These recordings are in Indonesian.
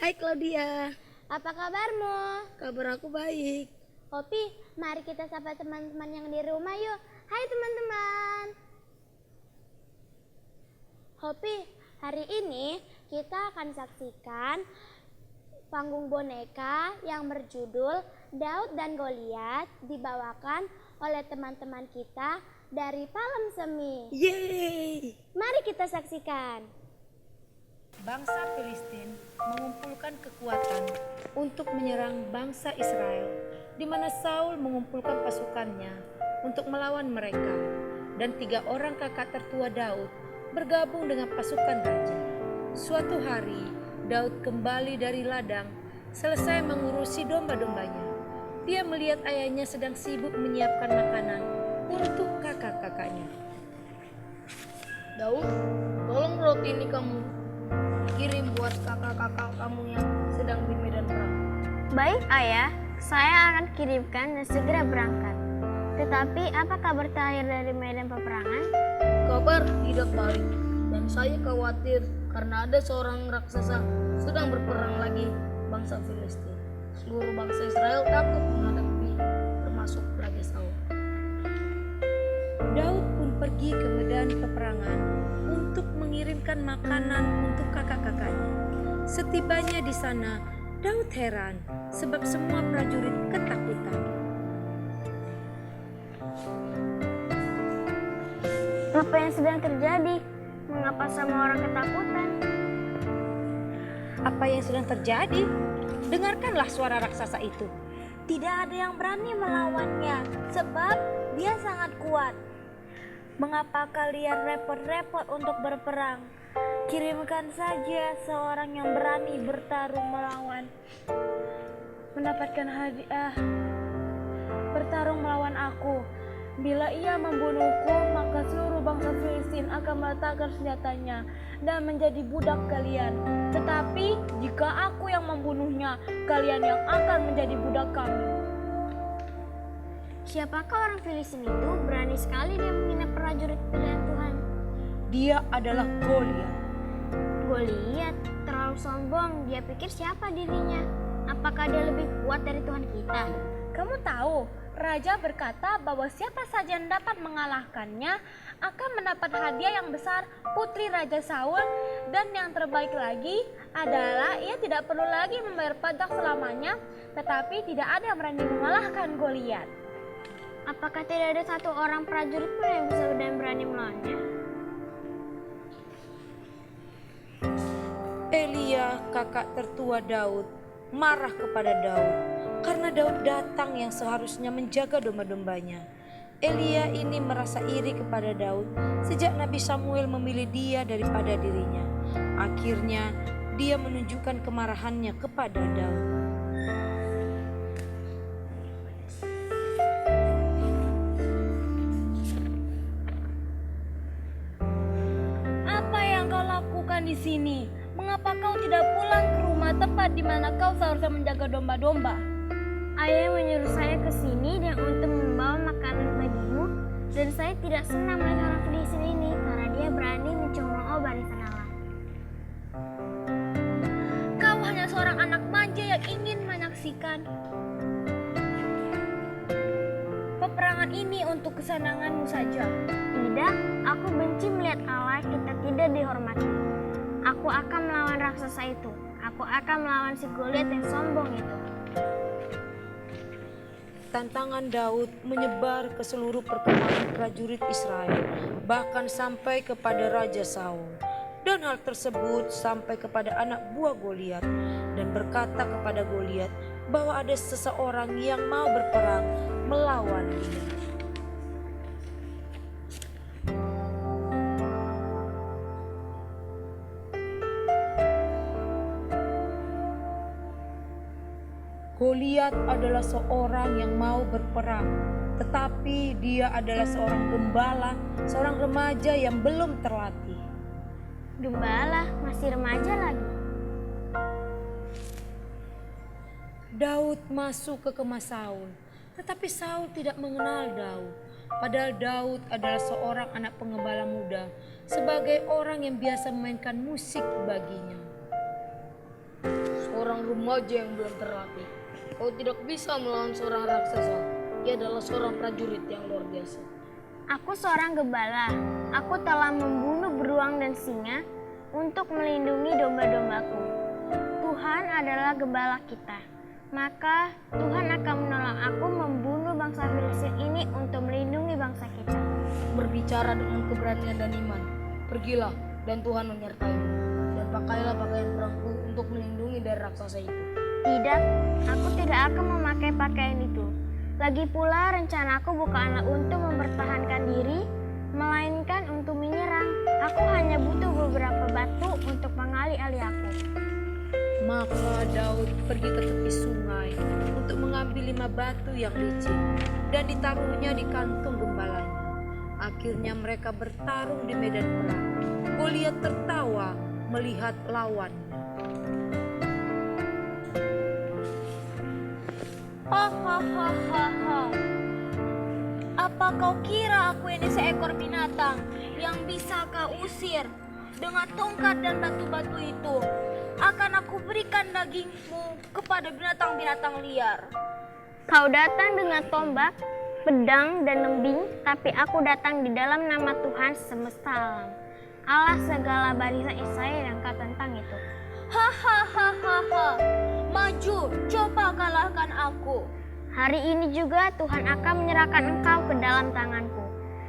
Hai Claudia, Apa kabarmu? kabar aku baik. Hopi, mari kita sapa teman-teman yang di rumah yuk. Hai teman-teman. Hopi, hari ini kita akan saksikan panggung boneka yang berjudul Daud dan Goliat dibawakan oleh teman-teman kita dari Palem Semi. Yeay! Mari kita saksikan. Bangsa Filistin mengumpulkan kekuatan untuk menyerang bangsa Israel, di mana Saul mengumpulkan pasukannya untuk melawan mereka, dan 3 orang kakak tertua Daud bergabung dengan pasukan raja. Suatu hari, Daud kembali dari ladang, selesai mengurusi domba-dombanya. Dia melihat ayahnya sedang sibuk menyiapkan makanan untuk kakak-kakaknya. Daud, tolong roti ini kamu kirim buat kakak-kakak kamu yang sedang di medan perang. Baik ayah, saya akan kirimkan dan segera berangkat. Tetapi apa kabar terakhir dari medan peperangan? Kabar tidak baik dan saya khawatir karena ada seorang raksasa sedang berperang lagi bangsa Filistin. Seluruh bangsa Israel takut menghadapi termasuk Raja Saul. Daud pun pergi ke medan peperangan untuk mengirimkan makanan untuk kakak-kakaknya. Setibanya di sana, Daud heran sebab semua prajurit ketakutan. Apa yang sedang terjadi? Mengapa semua orang ketakutan? Apa yang sedang terjadi? Dengarkanlah suara raksasa itu. Tidak ada yang berani melawannya sebab dia sangat kuat. Mengapa kalian repot-repot untuk berperang? Kirimkan saja seorang yang berani bertarung melawan. Mendapatkan hadiah bertarung melawan aku. Bila ia membunuhku, maka seluruh bangsa Filistin akan meletakkan senjatanya dan menjadi budak kalian. Tetapi jika aku yang membunuhnya, kalian yang akan menjadi budak kami. Siapakah orang Filistin itu? Berani sekali dia menghina prajurit pilihan Tuhan. Dia adalah Goliat. Goliat terlalu sombong. Dia pikir siapa dirinya? Apakah dia lebih kuat dari Tuhan kita? Kamu tahu, raja berkata bahwa siapa saja yang dapat mengalahkannya akan mendapat hadiah yang besar, putri Raja Saul, dan yang terbaik lagi adalah ia tidak perlu lagi membayar pajak selamanya, tetapi tidak ada yang berani mengalahkan Goliat. Apakah tidak ada satu orang prajurit pun yang bisa dan berani melawannya? Elia, kakak tertua Daud, marah kepada Daud karena Daud datang yang seharusnya menjaga domba-dombanya. Elia ini merasa iri kepada Daud sejak Nabi Samuel memilih dia daripada dirinya. Akhirnya dia menunjukkan kemarahannya kepada Daud. Apa yang kau lakukan di sini? Mengapa kau tidak pulang ke rumah tempat di mana kau seharusnya menjaga domba-domba? Ayah menyuruh saya ke sini dan untuk membawa makanan bagimu, dan saya tidak senang melihat orang Filistin ini karena dia berani mencemooh barisan Allah. Kau hanya seorang anak manja yang ingin menyaksikan peperangan ini untuk kesenanganmu saja. Tidak, aku benci melihat Allah kita tidak dihormati. Aku akan melawan raksasa itu. Aku akan melawan si Goliat yang sombong itu. Tantangan Daud menyebar ke seluruh perkemahan prajurit Israel, bahkan sampai kepada Raja Saul. Dan hal tersebut sampai kepada anak buah Goliat dan berkata kepada Goliat bahwa ada seseorang yang mau berperang melawan dia. Goliat adalah seorang yang mau berperang, tetapi dia adalah seorang gembala, seorang remaja yang belum terlatih. Gembala masih remaja lagi. Daud masuk ke kemah Saul, tetapi Saul tidak mengenal Daud. Padahal Daud adalah seorang anak pengembala muda, sebagai orang yang biasa memainkan musik baginya. Suara seorang remaja yang belum terlatih. Kau tidak bisa melawan seorang raksasa. Ia adalah seorang prajurit yang luar biasa. Aku seorang gembala. Aku telah membunuh beruang dan singa untuk melindungi domba-dombaku. Tuhan adalah gembala kita. Maka Tuhan akan menolong aku membunuh bangsa Filistin ini untuk melindungi bangsa kita. Berbicara dengan keberanian dan iman. Pergilah dan Tuhan menyertaimu. Dan pakailah pakaian perangku untuk melindungi dari raksasa itu. Tidak, aku tidak akan memakai pakaian itu. Lagi pula rencanaku bukanlah untuk mempertahankan diri, melainkan untuk menyerang. Aku hanya butuh beberapa batu untuk mengalih-alih aku. Maka Daud pergi ke tepi sungai untuk mengambil 5 batu yang licin dan ditaruhnya di kantung gembalanya. Akhirnya mereka bertarung di medan perang. Goliat tertawa melihat lawannya. Hahaha. Apa kau kira aku ini seekor binatang yang bisa kau usir dengan tongkat dan batu-batu itu? Akan aku berikan dagingmu kepada binatang-binatang liar. Kau datang dengan tombak, pedang, dan lembing, tapi aku datang di dalam nama Tuhan semesta alam, Allah segala barisan Israel yang kau tentang itu. Hahaha. Maju, coba kalahkan aku. Hari ini juga Tuhan akan menyerahkan engkau ke dalam tanganku,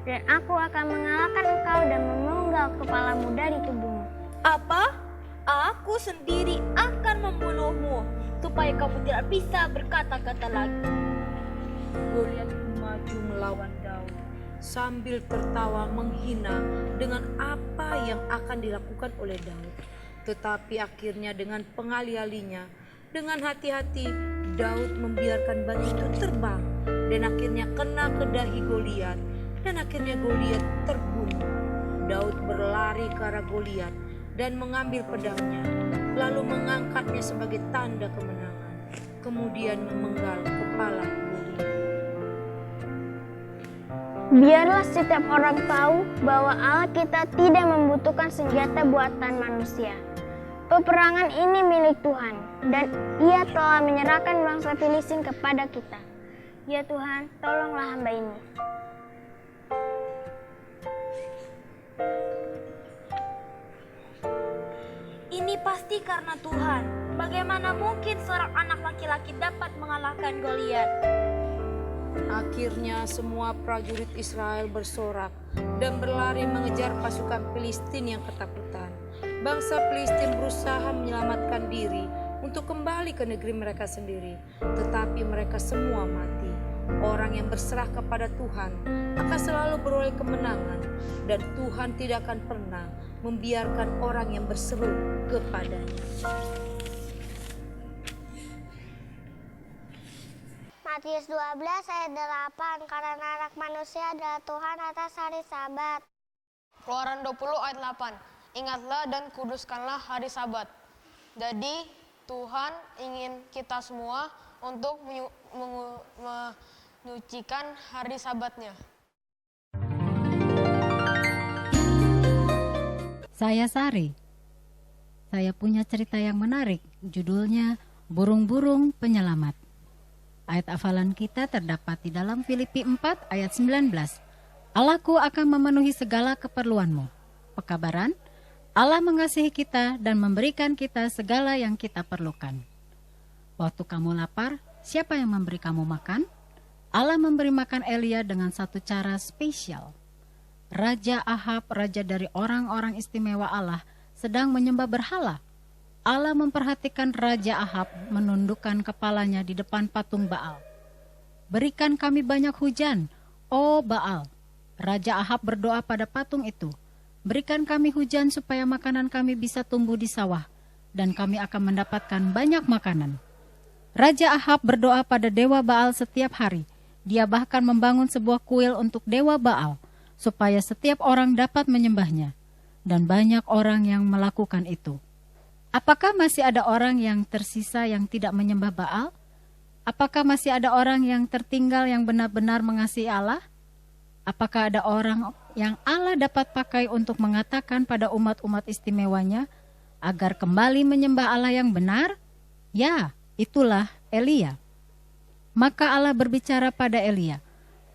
dan aku akan mengalahkan engkau dan memenggal kepalamu dari tubuhmu. Apa? Aku sendiri akan membunuhmu supaya kamu tidak bisa berkata-kata lagi. Goliat maju melawan Daud sambil tertawa menghina dengan apa yang akan dilakukan oleh Daud. Tetapi akhirnya dengan pengalih-alihnya, dengan hati-hati Daud membiarkan batu itu terbang dan akhirnya kena ke dahi Goliat dan akhirnya Goliat terbunuh. Daud berlari ke arah Goliat dan mengambil pedangnya, lalu mengangkatnya sebagai tanda kemenangan, kemudian memenggal kepala Goliat. Biarlah setiap orang tahu bahwa Allah kita tidak membutuhkan senjata buatan manusia. Peperangan ini milik Tuhan, dan Ia telah menyerahkan bangsa Filistin kepada kita. Ya Tuhan, tolonglah hamba ini. Ini pasti karena Tuhan. Bagaimana mungkin seorang anak laki-laki dapat mengalahkan Goliat? Akhirnya semua prajurit Israel bersorak dan berlari mengejar pasukan Filistin yang ketakutan. Bangsa Filistin berusaha menyelamatkan diri untuk kembali ke negeri mereka sendiri, tetapi mereka semua mati. Orang yang berserah kepada Tuhan akan selalu beroleh kemenangan, dan Tuhan tidak akan pernah membiarkan orang yang berseru kepadanya. Matius 12 ayat 8, karena anak manusia adalah Tuhan atas hari Sabat. Keluaran 20 ayat 8, ingatlah dan kuduskanlah hari Sabat. Jadi Tuhan ingin kita semua untuk menyucikan hari Sabatnya. Saya Sari. Saya punya cerita yang menarik, judulnya Burung-burung Penyelamat. Ayat hafalan kita terdapat di dalam Filipi 4 ayat 19. Allahku akan memenuhi segala keperluanmu. Pekabaran, Allah mengasihi kita dan memberikan kita segala yang kita perlukan. Waktu kamu lapar, siapa yang memberi kamu makan? Allah memberi makan Elia dengan satu cara spesial. Raja Ahab, raja dari orang-orang istimewa Allah, sedang menyembah berhala. Allah memperhatikan Raja Ahab menundukkan kepalanya di depan patung Baal. Berikan kami banyak hujan, oh Baal. Raja Ahab berdoa pada patung itu. Berikan kami hujan supaya makanan kami bisa tumbuh di sawah, dan kami akan mendapatkan banyak makanan. Raja Ahab berdoa pada dewa Baal setiap hari. Dia bahkan membangun sebuah kuil untuk dewa Baal, supaya setiap orang dapat menyembahnya. Dan banyak orang yang melakukan itu. Apakah masih ada orang yang tersisa yang tidak menyembah Baal? Apakah masih ada orang yang tertinggal yang benar-benar mengasihi Allah? Apakah ada orang yang Allah dapat pakai untuk mengatakan pada umat-umat istimewanya agar kembali menyembah Allah yang benar? Ya, itulah Elia. Maka Allah berbicara pada Elia.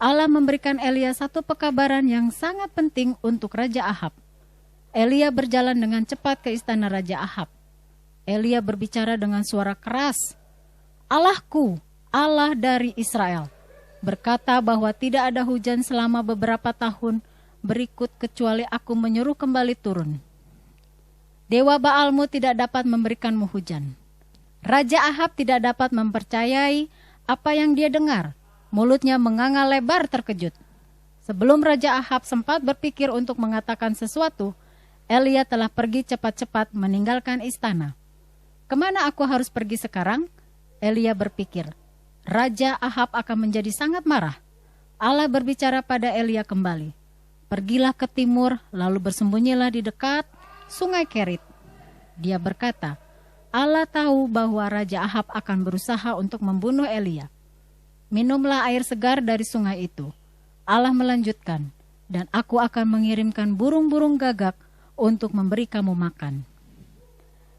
Allah memberikan Elia satu pekabaran yang sangat penting untuk Raja Ahab. Elia berjalan dengan cepat ke istana Raja Ahab. Elia berbicara dengan suara keras. Allahku, Allah dari Israel, berkata bahwa tidak ada hujan selama beberapa tahun berikut kecuali aku menyuruh kembali turun. Dewa Baalmu tidak dapat memberikanmu hujan. Raja Ahab tidak dapat mempercayai apa yang dia dengar. Mulutnya menganga lebar terkejut. Sebelum Raja Ahab sempat berpikir untuk mengatakan sesuatu, Elia telah pergi cepat-cepat meninggalkan istana. Kemana aku harus pergi sekarang? Elia berpikir. Raja Ahab akan menjadi sangat marah. Allah berbicara pada Elia kembali. Pergilah ke timur, lalu bersembunyilah di dekat sungai Kerit. Dia berkata, Allah tahu bahwa Raja Ahab akan berusaha untuk membunuh Elia. Minumlah air segar dari sungai itu. Allah melanjutkan, dan aku akan mengirimkan burung-burung gagak untuk memberi kamu makan.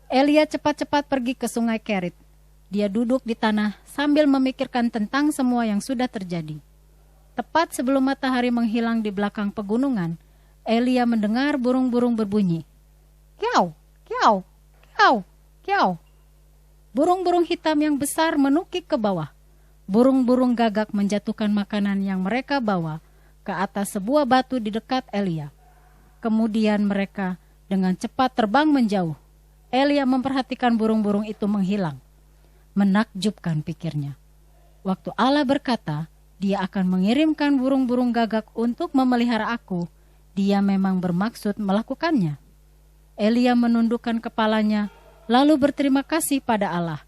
Elia cepat-cepat pergi ke sungai Kerit. Dia duduk di tanah sambil memikirkan tentang semua yang sudah terjadi. Tepat sebelum matahari menghilang di belakang pegunungan, Elia mendengar burung-burung berbunyi. Kiau, kiau, kiau, kiau. Burung-burung hitam yang besar menukik ke bawah. Burung-burung gagak menjatuhkan makanan yang mereka bawa ke atas sebuah batu di dekat Elia. Kemudian mereka dengan cepat terbang menjauh. Elia memperhatikan burung-burung itu menghilang. Menakjubkan pikirnya. Waktu Allah berkata, Dia akan mengirimkan burung-burung gagak untuk memelihara aku, Dia memang bermaksud melakukannya. Elia menundukkan kepalanya, lalu berterima kasih pada Allah.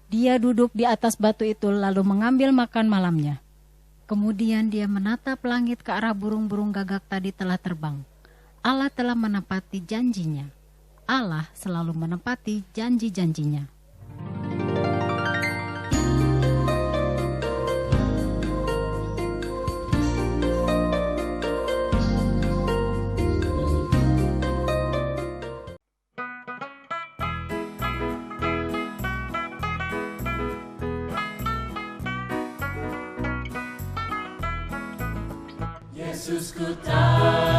Dia duduk di atas batu itu lalu mengambil makan malamnya. Kemudian dia menatap langit ke arah burung-burung gagak tadi telah terbang. Allah telah menepati janjinya. Allah selalu menepati janji-janjinya. Yesus ku tahu